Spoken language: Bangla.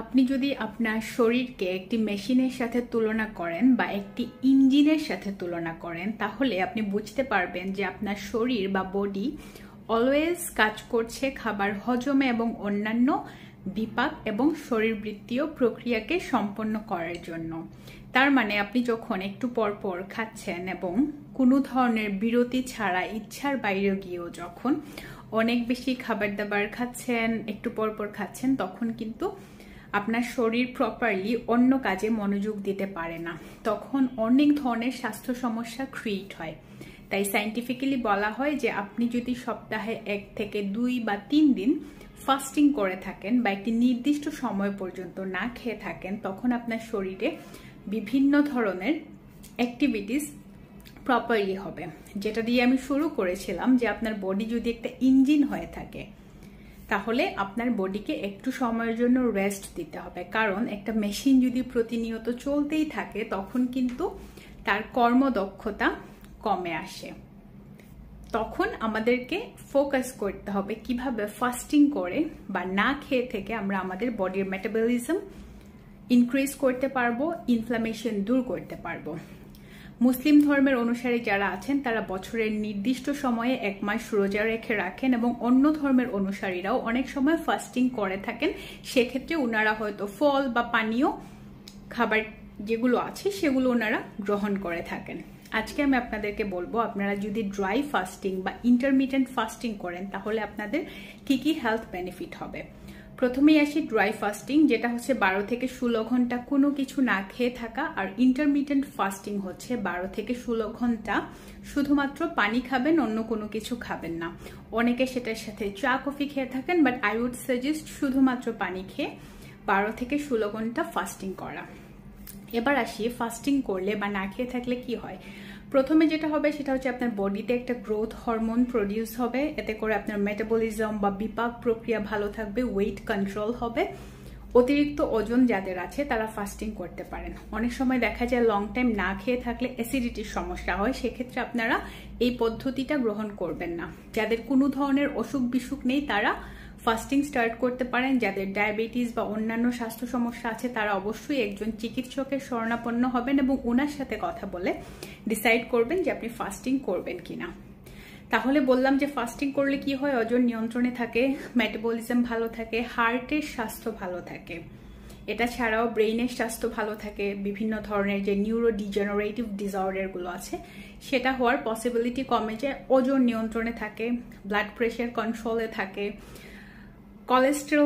আপনি যদি আপনার শরীরকে একটি মেশিনের সাথে তুলনা করেন বা একটি ইঞ্জিনের সাথে তুলনা করেন, তাহলে আপনি বুঝতে পারবেন যে আপনার শরীর বা বডি অলওয়েজ কাজ করছে খাবার হজমে এবং অন্যান্য বিপাক এবং শরীরবৃত্তীয় প্রক্রিয়াকে সম্পন্ন করার জন্য। তার মানে আপনি যখন একটু পরপর খাচ্ছেন এবং কোনো ধরনের বিরতি ছাড়া ইচ্ছার বাইরে গিয়েও যখন অনেক বেশি খাবার দাবার খাচ্ছেন, একটু পরপর খাচ্ছেন, তখন কিন্তু আপনার শরীর প্রপারলি অন্য কাজে মনোযোগ দিতে পারে না। তখন অনেক ধরনের স্বাস্থ্য সমস্যা ক্রিয়েট হয়। তাই সায়েন্টিফিক্যালি বলা হয় যে আপনি যদি সপ্তাহে 1 থেকে 2 বা 3 দিন ফাস্টিং করে থাকেন বা একটি নির্দিষ্ট সময় পর্যন্ত না খেয়ে থাকেন, তখন আপনার শরীরে বিভিন্ন ধরনের অ্যাক্টিভিটিস প্রপারলি হবে। যেটা দিয়ে আমি শুরু করেছিলাম যে আপনার বডি যদি একটা ইঞ্জিন হয়ে থাকে, তাহলে আপনার বডিকে একটু সময়ের জন্য রেস্ট দিতে হবে। কারণ একটা মেশিন যদি প্রতিনিয়ত চলতেই থাকে, তখন কিন্তু তার কর্মদক্ষতা কমে আসে। তখন আমাদেরকে ফোকাস করতে হবে কিভাবে ফাস্টিং করে বা না খেয়ে থেকে আমরা আমাদের বডির মেটাবলিজম ইনক্রিজ করতে পারবো, ইনফ্লামেশন দূর করতে পারবো। মুসলিম ধর্মের অনুসারী যারা আছেন তারা বছরের নির্দিষ্ট সময়ে 1 মাস রোজা রেখে রাখেন এবং অন্য ধর্মের অনুসারীরাও অনেক সময় ফাস্টিং করে থাকেন। সেক্ষেত্রে ওনারা হয়তো ফল বা পানীয় খাবার যেগুলো আছে সেগুলো ওনারা গ্রহণ করে থাকেন। আজকে আমি আপনাদেরকে বলবো, আপনারা যদি ড্রাই ফাস্টিং বা ইন্টারমিটেন্ট ফাস্টিং করেন তাহলে আপনাদের কি কি হেলথ বেনিফিট হবে। প্রথমেই আসি ড্রাই ফাস্টিং, যেটা হচ্ছে 12 থেকে 16 ঘন্টা কোনো কিছু না খেয়ে থাকা। আর ইন্টারমিটেন্ট ফাস্টিং হচ্ছে 12 থেকে 16 ঘন্টা শুধুমাত্র পানি খাবেন, অন্য কোনো কিছু খাবেন না। অনেকে সেটার সাথে চা কফি খেয়ে থাকেন, বাট আই উড সাজেস্ট শুধুমাত্র পানি খেয়ে 12 থেকে 16 ঘন্টা ফাস্টিং করা। এবার আসি ফাস্টিং করলে বা না খেয়ে থাকলে কি হয়। প্রথমে যেটা হবে সেটা হচ্ছে আপনার বডিতে একটা গ্রোথ হরমোন প্রডিউস হবে। এতে করে আপনার মেটাবলিজম বা বিপাক প্রক্রিয়া ভালো থাকবে, ওয়েট কন্ট্রোল হবে। অতিরিক্ত ওজন যাদের আছে তারা ফাস্টিং করতে পারেন। অনেক সময় দেখা যায় লং টাইম না খেয়ে থাকলে অ্যাসিডিটির সমস্যা হয়, সেক্ষেত্রে আপনারা এই পদ্ধতিটা গ্রহণ করবেন না। যাদের কোনো ধরনের অসুখ বিসুখ নেই তারা ফাস্টিং স্টার্ট করতে পারেন। যাদের ডায়াবেটিস বা অন্যান্য স্বাস্থ্য সমস্যা আছে তারা অবশ্যই একজন চিকিৎসকের শরণাপন্ন হবেন এবং ওনার সাথে কথা বলে ডিসাইড করবেন যে আপনি ফাস্টিং করবেন কিনা। তাহলে বললাম যে ফাস্টিং করলে কি হয়, ওজন নিয়ন্ত্রণে থাকে, মেটাবলিজম ভালো থাকে, হার্টের স্বাস্থ্য ভালো থাকে। এটা ছাড়াও ব্রেইনের স্বাস্থ্য ভালো থাকে। বিভিন্ন ধরনের যে নিউরো ডিজেনারেটিভ ডিসঅর্ডারগুলো আছে সেটা হওয়ার পসিবিলিটি কমে যায়। ওজন নিয়ন্ত্রণে থাকে, ব্লাড প্রেশার কন্ট্রোলে থাকে, কোলেস্টেরল